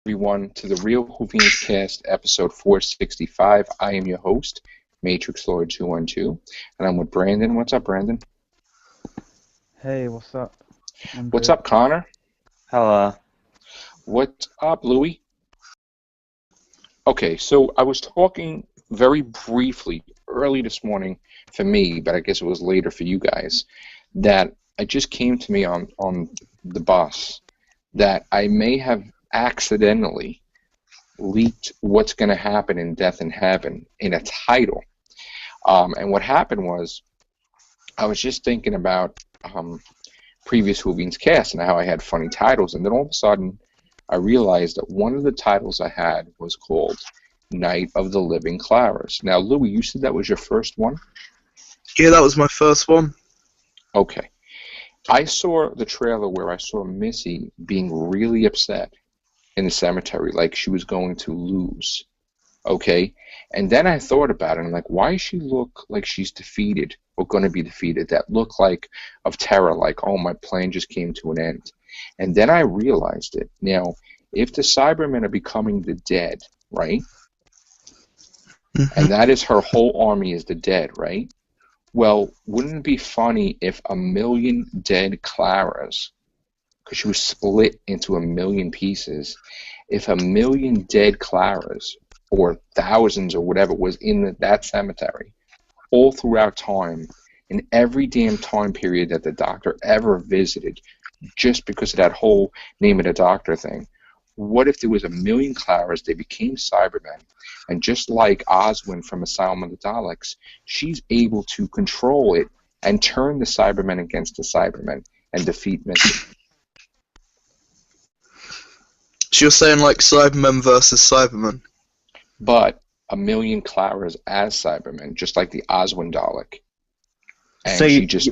everyone to the Real Whovians Cast, episode 465. I am your host, Matrix Lord 212, and I'm with Brandon. What's up, Brandon? Hey, what's up? What's up, Connor? Hello. What's up, Louie? Okay, so I was talking very briefly early this morning for me, but I guess it was later for you guys, that it just came to me on the bus that I may have accidentally leaked what's going to happen in Death in Heaven in a title. And what happened was I was just thinking about previous Whovians cast and how I had funny titles, and then all of a sudden I realized that one of the titles I had was called Night of the Living Claras. Now, Louie, you said that was your first one? Yeah, that was my first one. Okay. I saw the trailer where I saw Missy being really upset in the cemetery, like she was going to lose. Okay? And then I thought about it, and I'm like, why does she look like she's defeated or going to be defeated? That look like of terror, like, oh, my plan just came to an end. And then I realized it. Now, if the Cybermen are becoming the dead, right? Mm-hmm. And that is her whole army is the dead, right? Well, wouldn't it be funny if 1,000,000 dead Claras, because she was split into 1,000,000 pieces, if 1,000,000 dead Claras, or thousands or whatever, was in that cemetery, all throughout time, in every damn time period that the Doctor ever visited, just because of that whole name of the Doctor thing. What if there was 1,000,000 Claras, they became Cybermen, and just like Oswin from Asylum of the Daleks, she's able to control it and turn the Cybermen against the Cybermen and defeat Missy. So you're saying like Cybermen versus Cybermen? But 1,000,000 Claras as Cybermen, just like the Oswin Dalek. And So she just...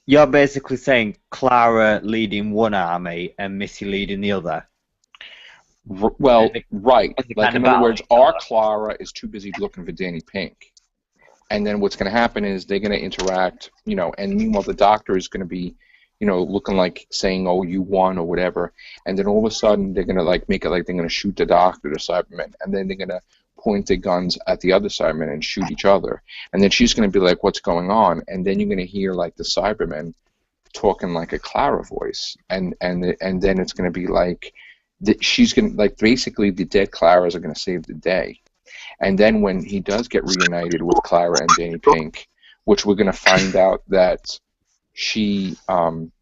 You're basically saying Clara leading one army and Missy leading the other? Well, right. Like, in other words, our other. Clara is too busy looking for Danny Pink. And then what's going to happen is they're going to interact, and meanwhile the Doctor is going to be, looking like saying, oh, you won or whatever. And then all of a sudden they're going to, like, make it like they're going to shoot the Doctor, the Cybermen. And then they're going to point their guns at the other Cybermen and shoot each other. And then she's going to be like, what's going on? And then you're going to hear, like, the Cybermen talking like a Clara voice. And then it's going to be like... she's going to, like, basically the dead Claras are going to save the day. And then when he does get reunited with Clara and Danny Pink, which we're going to find out that she, she's going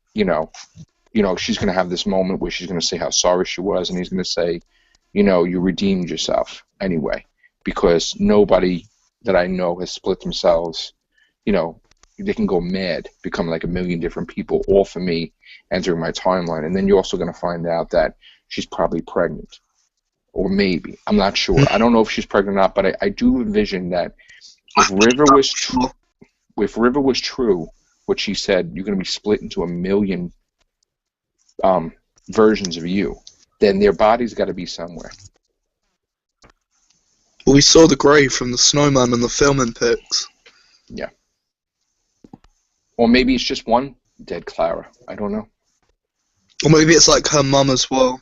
to have this moment where she's going to say how sorry she was, and he's going to say, you redeemed yourself anyway, because nobody that I know has split themselves, they can go mad, become like 1,000,000 different people, all for me, entering my timeline. And then you're also going to find out that she's probably pregnant. Or maybe. I'm not sure. I don't know if she's pregnant or not, but I do envision that if River was true, what she said, you're going to be split into 1,000,000 versions of you, then their body's got to be somewhere. Well, we saw the grave from the snowman in the filming pics. Yeah. Or maybe it's just one dead Clara. I don't know. Or maybe it's like her mum as well.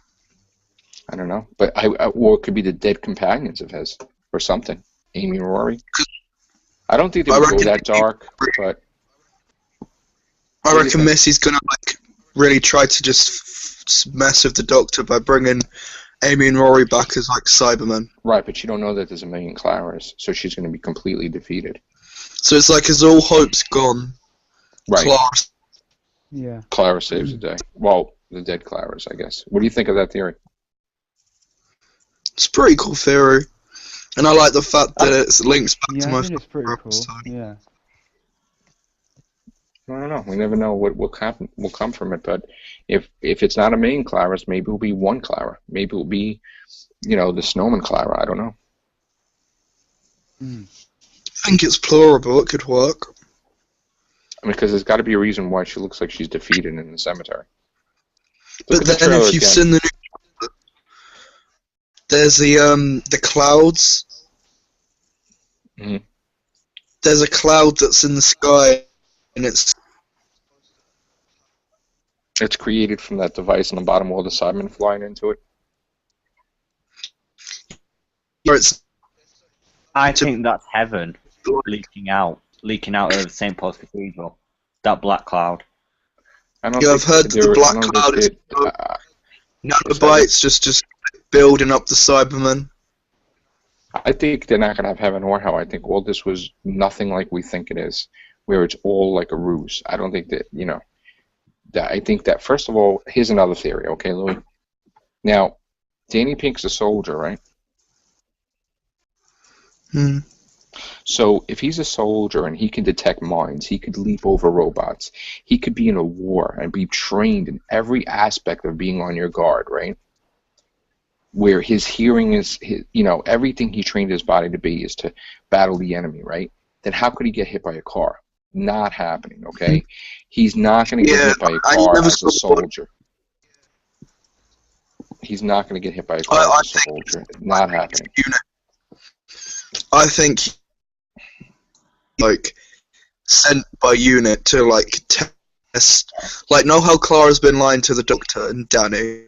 I don't know. But or it could be the dead companions of his or something. Amy and Rory. I don't think they would go that dark, but... I reckon Missy's gonna, like, really try to just mess with the Doctor by bringing Amy and Rory back as, like, Cybermen. Right, but you don't know that there's 1,000,000 Claras, so she's going to be completely defeated. So it's like, is all hope's gone? Right. Clara saves the day. Well, the dead Claras, I guess. What do you think of that theory? It's a pretty cool theory. And I like the fact that it links back to my it's pretty episode. cool. Yeah. I don't know. We never know what will come from it. But if it's not 1,000,000 Claras, maybe it'll be one Clara. Maybe it'll be, the Snowman Clara. I don't know. I think it's plausible. It could work. I mean, because there's got to be a reason why she looks like she's defeated in the cemetery. But then, if you've seen the new, there's the clouds. Mm-hmm. There's a cloud that's in the sky, and it's created from that device on the bottom of all the Cybermen flying into it. it's I think that's heaven leaking out of St. Paul's Cathedral. That black cloud. I don't yeah, think I've heard that the I black don't cloud think is nanobites just building up the Cybermen. I think they're not going to have heaven or hell. I think all this was nothing like we think it is, where it's all like a ruse. I don't think that, that I think that, first of all, here's another theory, okay, Louie? Now, Danny Pink's a soldier, right? Hmm. So if he's a soldier and he can detect minds, he could leap over robots, he could be in a war and be trained in every aspect of being on your guard, right? Where his hearing is, everything he trained his body to be is to battle the enemy, right? Then how could he get hit by a car? Not happening, okay? He's not going to get hit by a car as a soldier. He's not going to get hit by a car as a soldier. Not happening. I think, sent by unit to, test. Know how Clara's been lying to the Doctor and Danny?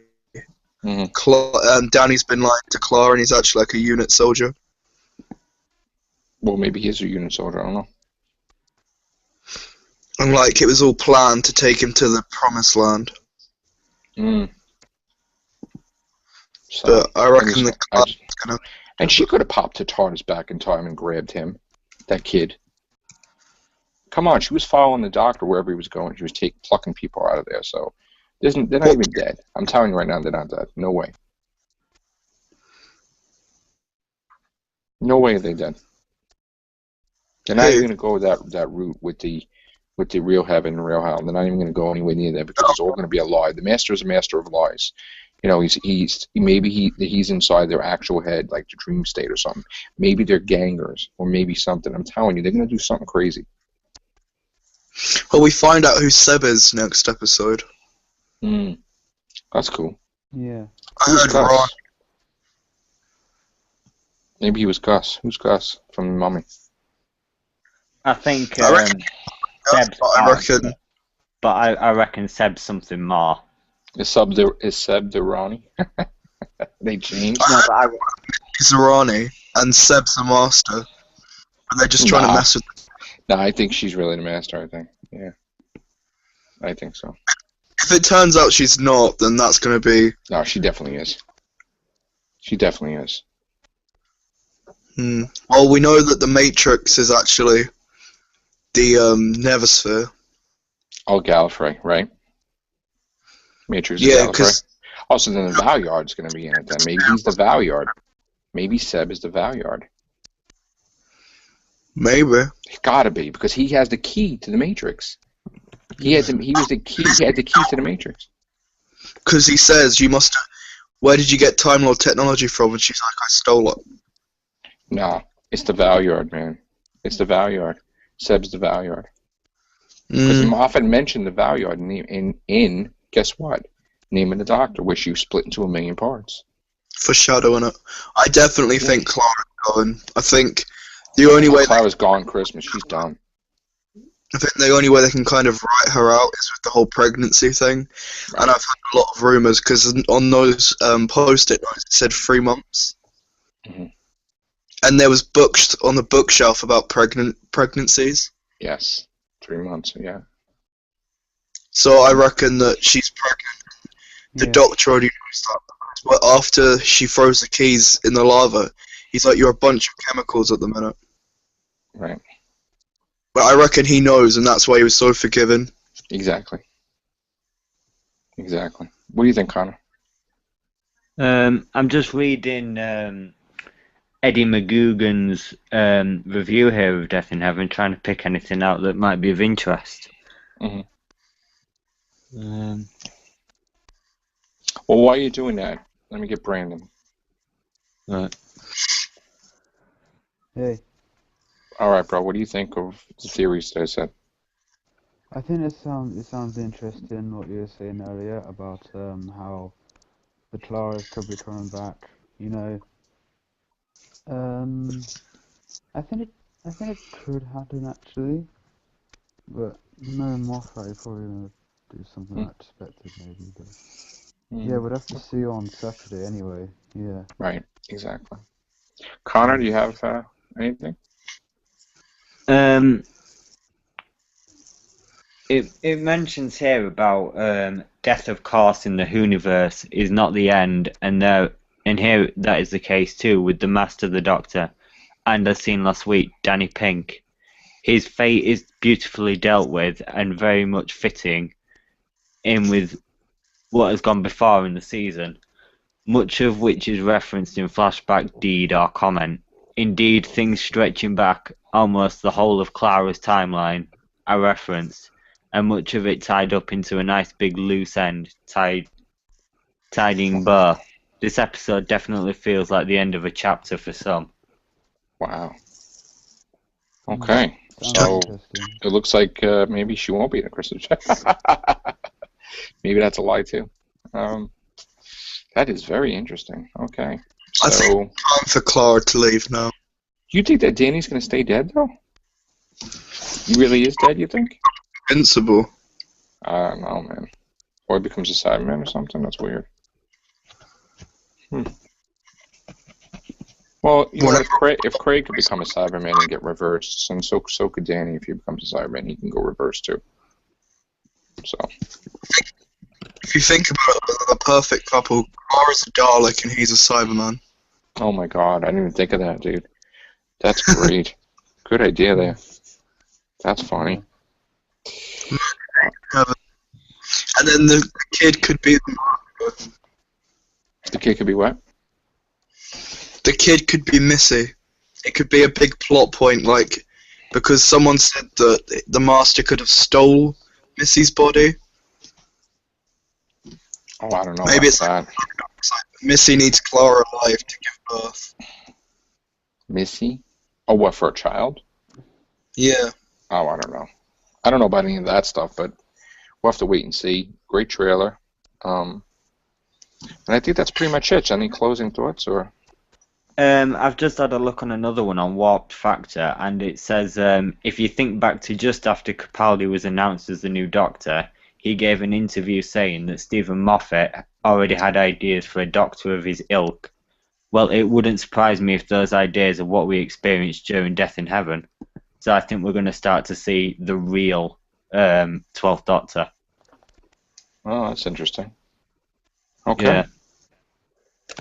Mm-hmm. Danny's been lying to Clara and he's actually like a unit soldier. Well, maybe he's a unit soldier, I don't know. And, it was all planned to take him to the Promised Land. So, but I reckon Clara's gonna... And she could have popped to TARDIS back in time and grabbed him, that kid. Come on, she was following the Doctor wherever he was going. She was plucking people out of there, so they're not even dead. I'm telling you right now, they're not dead. No way. No way are they dead. They're not even going to go that route with the real heaven and real hell. They're not even going to go anywhere near there because it's all going to be a lie. The Master is a master of lies. Maybe he's inside their actual head, like the dream state or something. Maybe they're gangers or maybe something. I'm telling you, they're going to do something crazy. Well, we find out who Seb is next episode. That's cool. Yeah. I heard Ron. Maybe he was Gus. Who's Gus from Mummy? I think I reckon, Seb's I I reckon reckon Seb's something more. Is Seb the Ronnie? They changed. No, but he's a Ronnie and Seb's the Master. And they're just trying to mess with him. No, I think she's really the Master, I think. Yeah. I think so. If it turns out she's not, then that's going to be... No, she definitely is. She definitely is. Well, we know that the Matrix is actually the Neversphere. Oh, Gallifrey, right? Matrix Yeah, Gallifrey. Also, then the Valyard's going to be in it then. Maybe he's the Valyard. Maybe Seb is the Valyard. Maybe. It's got to be, because he has the key to the Matrix. He had the key to the Matrix. Because he says, where did you get Time Lord technology from? And she's like, I stole it. No, it's the Valyard, man. It's the Valyard. Seb's the Valyard. Because Moffat mentioned the Valyard in guess what? Name of the Doctor, where she was split into 1,000,000 parts. Foreshadowing it. I definitely think Clara's going. I think the only way... Clara's gone Christmas. She's done. I think the only way they can kind of write her out is with the whole pregnancy thing. Right. And I've heard a lot of rumours, because on those post-it notes it said 3 months. Mm-hmm. And there was books on the bookshelf about pregnancies. Yes. 3 months, yeah. So I reckon that she's pregnant. The Doctor already knows that. But after she throws the keys in the lava, he's like, you're a bunch of chemicals at the minute. Right. But I reckon he knows, and that's why he was so forgiving. Exactly. Exactly. What do you think, Connor? I'm just reading Eddie McGugan's review here of Death in Heaven, trying to pick anything out that might be of interest. Mm-hmm. Well, while you're doing that, let me get Brandon. Right. Hey. All right, bro. What do you think of the theories that I said? I think it sounds interesting what you were saying earlier about how the Claras could be coming back. I think it could happen actually, but no Moffat is probably gonna do something unexpected maybe. But yeah, we'd have to see on Saturday anyway. Yeah. Right. Exactly. Connor, do you have anything? It mentions here about death, of course, in the Whooniverse is not the end, and here that is the case too with the Master, the Doctor, and as seen last week, Danny Pink. His fate is beautifully dealt with and very much fitting in with what has gone before in the season, much of which is referenced in flashback, deed, or comment. Indeed, things stretching back almost the whole of Clara's timeline are referenced, and much of it tied up into a nice big loose end, tidying bow. This episode definitely feels like the end of a chapter for some. Wow. Okay. Sounds So interesting. it looks like maybe she won't be in a Christmas. Maybe that's a lie too. That is very interesting. Okay. I think time for Clara to leave now. You think that Danny's going to stay dead though? He really is dead, you think? Invincible. I don't know, man. Or he becomes a Cyberman or something? That's weird. Well, you know, if Craig could become a Cyberman and get reversed, and so could Danny. If he becomes a Cyberman, he can go reverse too. So. If you think about it, they're the perfect couple. Clara's a Dalek and he's a Cyberman. Oh my God, I didn't even think of that, dude. That's great. Good idea there. That's funny. And then the kid could be The kid could be what? the kid could be Missy. It could be a big plot point, like because someone said that the Master could have stole Missy's body. Oh, I don't know. Maybe about that. It's like Missy needs Clara alive to give birth. Missy? Oh, what, for a child? Yeah. Oh, I don't know. I don't know about any of that stuff, but we'll have to wait and see. Great trailer. And I think that's pretty much it. Any closing thoughts? Or I've just had a look on another one on Warped Factor, and it says if you think back to just after Capaldi was announced as the new Doctor, he gave an interview saying that Stephen Moffat already had ideas for a Doctor of his ilk. Well, it wouldn't surprise me if those ideas are what we experienced during Death in Heaven. So I think we're going to start to see the real 12th Doctor. oh, that's interesting. Okay. Yeah.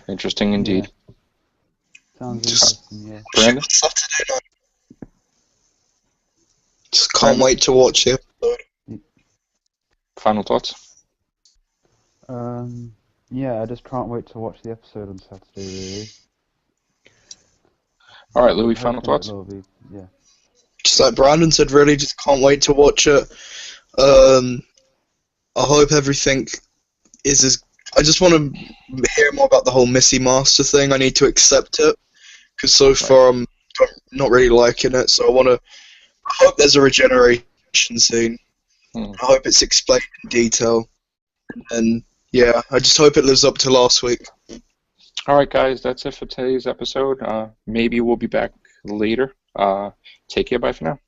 Interesting indeed. Sounds Just- interesting, yeah. Brandon? Saturday night. Just can't wait to watch it. Final thoughts? Yeah, I just can't wait to watch the episode on Saturday, really. All right, Louie, final Hoping thoughts? it'll be, yeah. Just like Brandon said, really just can't wait to watch it. I hope everything is as... I just want to hear more about the whole Missy Master thing. I need to accept it. Because so far I'm not really liking it, so I hope there's a regeneration scene. I hope it's explained in detail. And yeah, I just hope it lives up to last week. All right, guys, that's it for today's episode. Maybe we'll be back later. Take care. Bye for now.